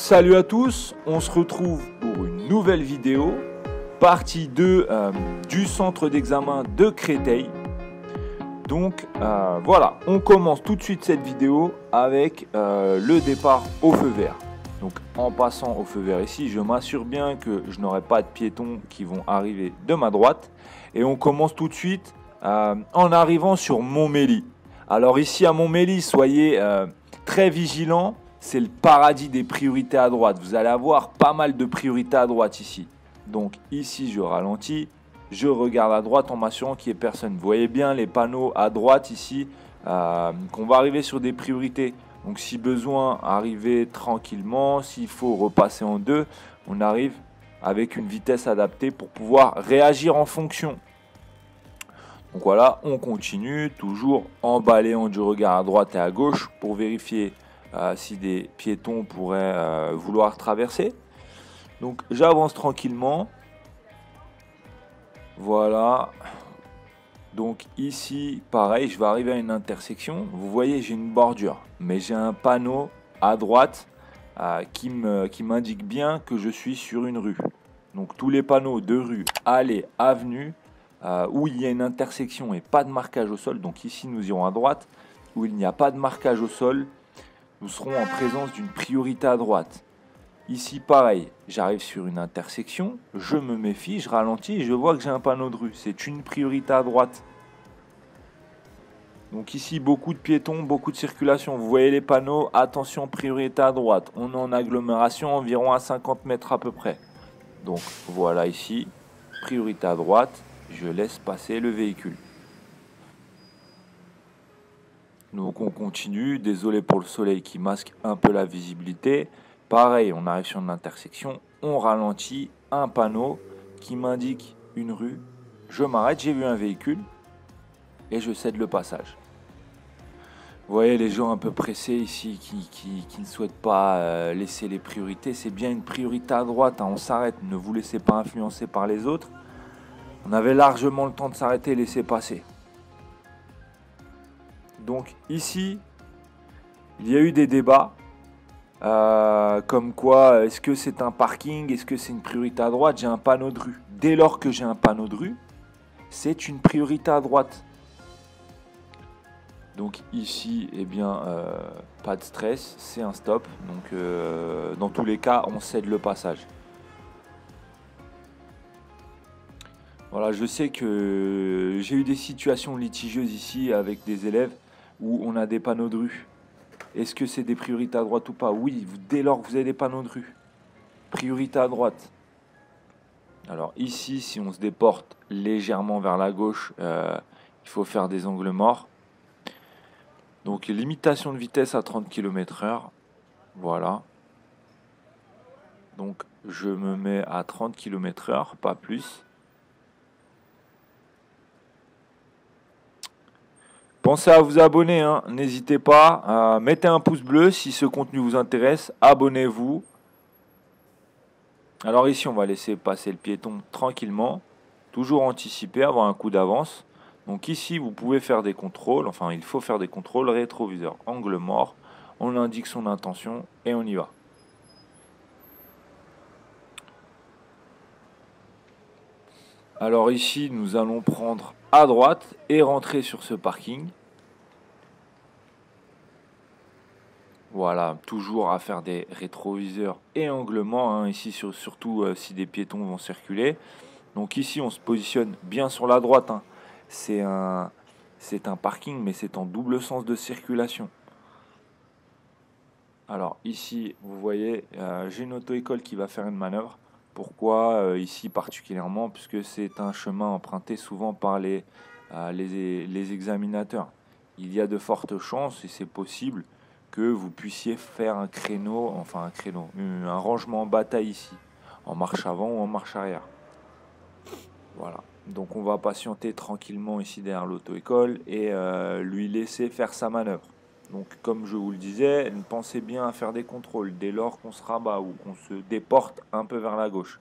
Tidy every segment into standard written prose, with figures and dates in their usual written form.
Salut à tous, on se retrouve pour une nouvelle vidéo, partie 2 du centre d'examen de Créteil. Donc voilà, on commence tout de suite cette vidéo avec le départ au feu vert. Donc en passant au feu vert ici, je m'assure bien que je n'aurai pas de piétons qui vont arriver de ma droite. Et on commence tout de suite en arrivant sur Montmély. Alors ici à Montmély, soyez très vigilants. C'est le paradis des priorités à droite. Vous allez avoir pas mal de priorités à droite ici. Donc ici, je ralentis. Je regarde à droite en m'assurant qu'il n'y ait personne. Vous voyez bien les panneaux à droite ici, qu'on va arriver sur des priorités. Donc si besoin, arriver tranquillement. S'il faut repasser en deux, on arrive avec une vitesse adaptée pour pouvoir réagir en fonction. Donc voilà, on continue, toujours en balayant du regard à droite et à gauche pour vérifier si des piétons pourraient vouloir traverser. Donc j'avance tranquillement. Voilà. Donc ici, pareil, je vais arriver à une intersection. Vous voyez, j'ai une bordure, mais j'ai un panneau à droite qui m'indique bien que je suis sur une rue. Donc tous les panneaux de rue, allée, avenue, où il y a une intersection et pas de marquage au sol. Donc ici, nous irons à droite. Où il n'y a pas de marquage au sol, nous serons en présence d'une priorité à droite. Ici, pareil, j'arrive sur une intersection, je me méfie, je ralentis et je vois que j'ai un panneau de rue. C'est une priorité à droite. Donc ici, beaucoup de piétons, beaucoup de circulation. Vous voyez les panneaux, attention, priorité à droite. On est en agglomération, environ à 50 mètres à peu près. Donc voilà ici, priorité à droite, je laisse passer le véhicule. Donc on continue, désolé pour le soleil qui masque un peu la visibilité. Pareil, on arrive sur une intersection, on ralentit, un panneau qui m'indique une rue. Je m'arrête, j'ai vu un véhicule et je cède le passage. Vous voyez les gens un peu pressés ici qui ne souhaitent pas laisser les priorités. C'est bien une priorité à droite, hein, on s'arrête, ne vous laissez pas influencer par les autres. On avait largement le temps de s'arrêter et laisser passer. Donc ici, il y a eu des débats, comme quoi, est-ce que c'est un parking, est-ce que c'est une priorité à droite? J'ai un panneau de rue. Dès lors que j'ai un panneau de rue, c'est une priorité à droite. Donc ici, eh bien, pas de stress, c'est un stop. Donc dans tous les cas, on cède le passage. Voilà, je sais que j'ai eu des situations litigieuses ici avec des élèves où on a des panneaux de rue. Est-ce que c'est des priorités à droite ou pas? Oui, dès lors que vous avez des panneaux de rue. Priorité à droite. Alors ici, si on se déporte légèrement vers la gauche, il faut faire des angles morts. Donc limitation de vitesse à 30 km/h. Voilà. Donc je me mets à 30 km/h, pas plus. Pensez à vous abonner, hein. N'hésitez pas, mettez un pouce bleu si ce contenu vous intéresse, abonnez-vous. Alors ici, on va laisser passer le piéton tranquillement, toujours anticiper, avoir un coup d'avance. Donc ici, vous pouvez faire des contrôles, enfin il faut faire des contrôles, rétroviseur, angle mort, on indique son intention et on y va. Alors ici, nous allons prendre à droite et rentrer sur ce parking. Voilà, toujours à faire des rétroviseurs et angle mort, hein, ici surtout si des piétons vont circuler. Donc ici, on se positionne bien sur la droite, hein. C'est un parking, mais c'est en double sens de circulation. Alors ici, vous voyez, j'ai une auto-école qui va faire une manœuvre. Pourquoi ici particulièrement? Puisque c'est un chemin emprunté souvent par les examinateurs. Il y a de fortes chances, et c'est possible, que vous puissiez faire un créneau, un rangement en bataille ici, en marche avant ou en marche arrière. Voilà, donc on va patienter tranquillement ici derrière l'auto-école et lui laisser faire sa manœuvre. Donc comme je vous le disais, pensez bien à faire des contrôles dès lors qu'on se rabat ou qu'on se déporte un peu vers la gauche.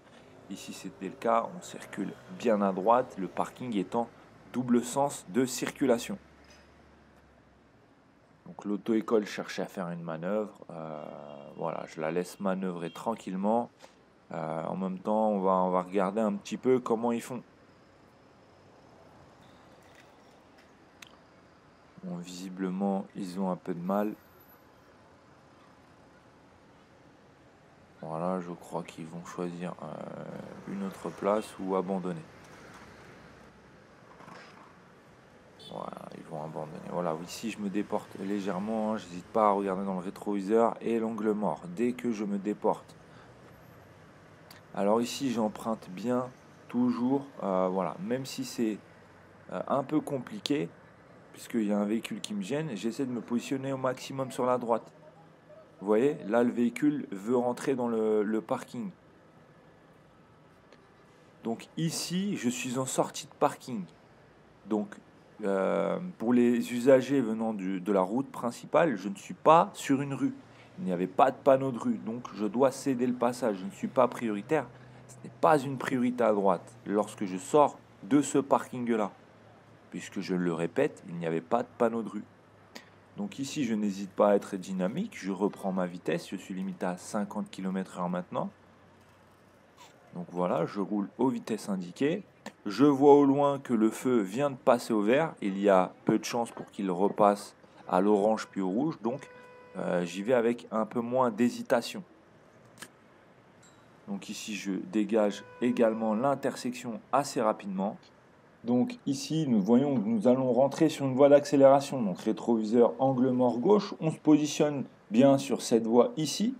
Ici c'était le cas, on circule bien à droite, le parking étant double sens de circulation. Donc l'auto-école cherchait à faire une manœuvre, voilà, je la laisse manœuvrer tranquillement. En même temps, on va regarder un petit peu comment ils font. Bon, visiblement, ils ont un peu de mal. Voilà, je crois qu'ils vont choisir une autre place ou abandonner. Voilà, ils vont abandonner. Voilà, ici je me déporte légèrement. J'hésite pas à regarder dans le rétroviseur et l'angle mort dès que je me déporte. Alors ici, j'emprunte bien toujours. Voilà, même si c'est un peu compliqué, puisqu'il y a un véhicule qui me gêne, j'essaie de me positionner au maximum sur la droite. Vous voyez, là le véhicule veut rentrer dans le parking. Donc ici, je suis en sortie de parking. Donc pour les usagers venant de la route principale, je ne suis pas sur une rue. Il n'y avait pas de panneau de rue, donc je dois céder le passage. Je ne suis pas prioritaire. Ce n'est pas une priorité à droite lorsque je sors de ce parking-là. Puisque je le répète, il n'y avait pas de panneau de rue. Donc ici, je n'hésite pas à être dynamique. Je reprends ma vitesse. Je suis limité à 50 km/h maintenant. Donc voilà, je roule aux vitesses indiquées. Je vois au loin que le feu vient de passer au vert. Il y a peu de chances pour qu'il repasse à l'orange puis au rouge. Donc j'y vais avec un peu moins d'hésitation. Donc ici, je dégage également l'intersection assez rapidement. Donc ici, nous voyons que nous allons rentrer sur une voie d'accélération. Donc rétroviseur angle mort gauche. On se positionne bien sur cette voie ici.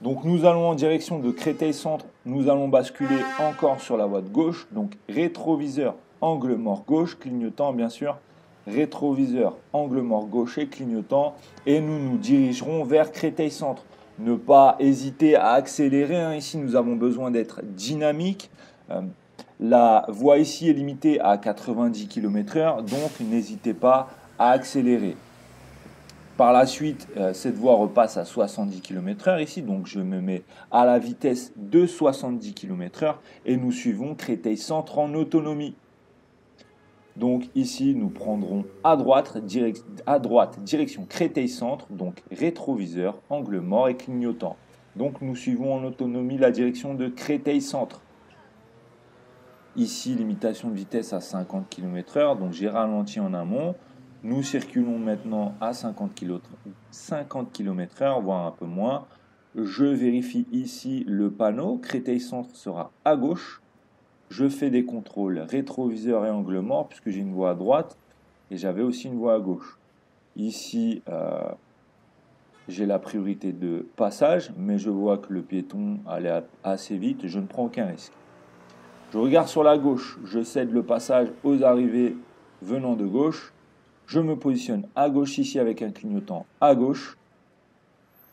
Donc nous allons en direction de Créteil Centre. Nous allons basculer encore sur la voie de gauche. Donc rétroviseur angle mort gauche, clignotant bien sûr. Rétroviseur angle mort gauche et clignotant. Et nous nous dirigerons vers Créteil Centre. Ne pas hésiter à accélérer. Ici, nous avons besoin d'être dynamique. La voie ici est limitée à 90 km/h, donc n'hésitez pas à accélérer. Par la suite, cette voie repasse à 70 km/h ici, donc je me mets à la vitesse de 70 km/h et nous suivons Créteil Centre en autonomie. Donc ici, nous prendrons à droite, direction Créteil Centre, donc rétroviseur, angle mort et clignotant. Donc nous suivons en autonomie la direction de Créteil Centre. Ici, limitation de vitesse à 50 km/h, donc j'ai ralenti en amont. Nous circulons maintenant à 50 km/h, voire un peu moins. Je vérifie ici le panneau. Créteil Centre sera à gauche. Je fais des contrôles rétroviseur et angle mort puisque j'ai une voie à droite et j'avais aussi une voie à gauche. Ici, j'ai la priorité de passage, mais je vois que le piéton allait assez vite. Je ne prends aucun risque. Je regarde sur la gauche, je cède le passage aux arrivées venant de gauche. Je me positionne à gauche ici avec un clignotant à gauche.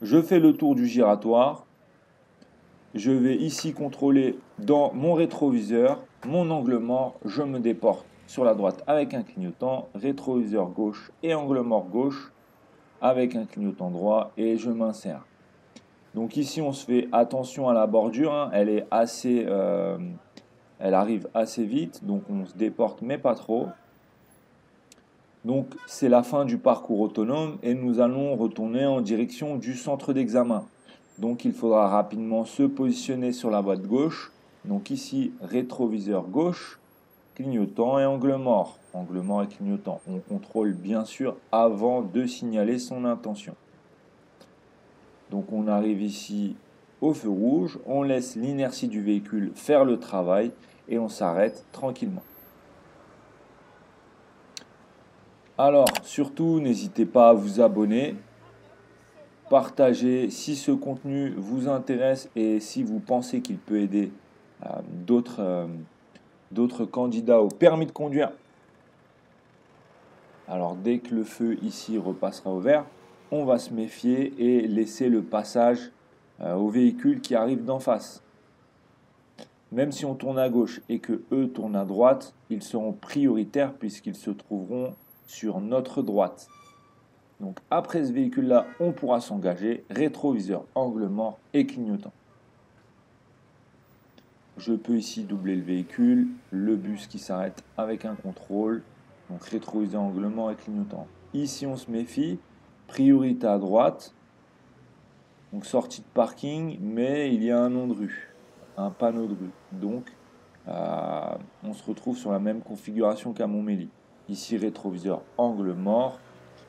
Je fais le tour du giratoire. Je vais ici contrôler dans mon rétroviseur mon angle mort. Je me déporte sur la droite avec un clignotant, rétroviseur gauche et angle mort gauche avec un clignotant droit et je m'insère. Donc ici on se fait attention à la bordure, elle est assez... elle arrive assez vite, donc on se déporte mais pas trop. Donc c'est la fin du parcours autonome et nous allons retourner en direction du centre d'examen. Donc il faudra rapidement se positionner sur la voie de gauche. Donc ici, rétroviseur gauche, clignotant et angle mort. Angle mort et clignotant. On contrôle bien sûr avant de signaler son intention. Donc on arrive ici au feu rouge, on laisse l'inertie du véhicule faire le travail et on s'arrête tranquillement. Alors, surtout, n'hésitez pas à vous abonner, partager si ce contenu vous intéresse et si vous pensez qu'il peut aider d'autres candidats au permis de conduire. Alors, dès que le feu ici repassera au vert, on va se méfier et laisser le passage aux véhicules qui arrivent d'en face. Même si on tourne à gauche et que eux tournent à droite, ils seront prioritaires puisqu'ils se trouveront sur notre droite. Donc après ce véhicule-là, on pourra s'engager, rétroviseur, angle mort et clignotant. Je peux ici doubler le véhicule, le bus qui s'arrête avec un contrôle, donc rétroviseur, angle mort et clignotant. Ici on se méfie, priorité à droite, Donc sortie de parking, mais il y a un nom de rue, un panneau de rue. Donc on se retrouve sur la même configuration qu'à Montmélie. Ici rétroviseur angle mort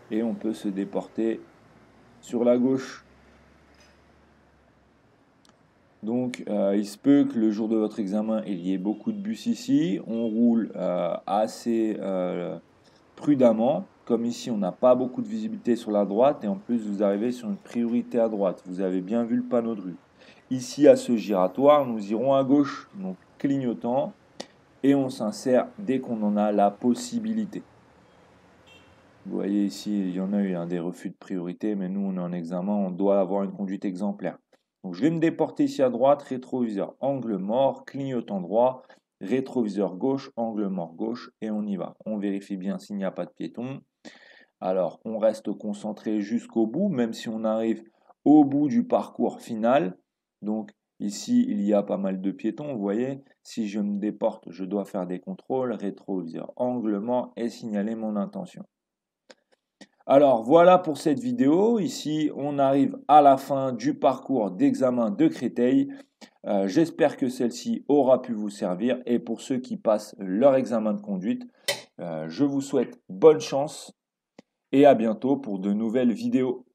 et on peut se déporter sur la gauche. Donc il se peut que le jour de votre examen il y ait beaucoup de bus ici. On roule assez prudemment. Comme ici on n'a pas beaucoup de visibilité sur la droite et en plus vous arrivez sur une priorité à droite. Vous avez bien vu le panneau de rue. Ici à ce giratoire nous irons à gauche, donc clignotant, et on s'insère dès qu'on en a la possibilité. Vous voyez ici il y en a eu des refus de priorité, mais nous on est en examen, on doit avoir une conduite exemplaire. Donc je vais me déporter ici à droite, rétroviseur angle mort, clignotant droit, rétroviseur gauche, angle mort gauche, et on y va. On vérifie bien s'il n'y a pas de piéton. Alors on reste concentré jusqu'au bout, même si on arrive au bout du parcours final. Donc ici il y a pas mal de piétons, vous voyez. Si je me déporte, je dois faire des contrôles, rétroviseur angle mort et signaler mon intention. Alors voilà pour cette vidéo. Ici, on arrive à la fin du parcours d'examen de Créteil. J'espère que celle-ci aura pu vous servir. Et pour ceux qui passent leur examen de conduite, je vous souhaite bonne chance et à bientôt pour de nouvelles vidéos.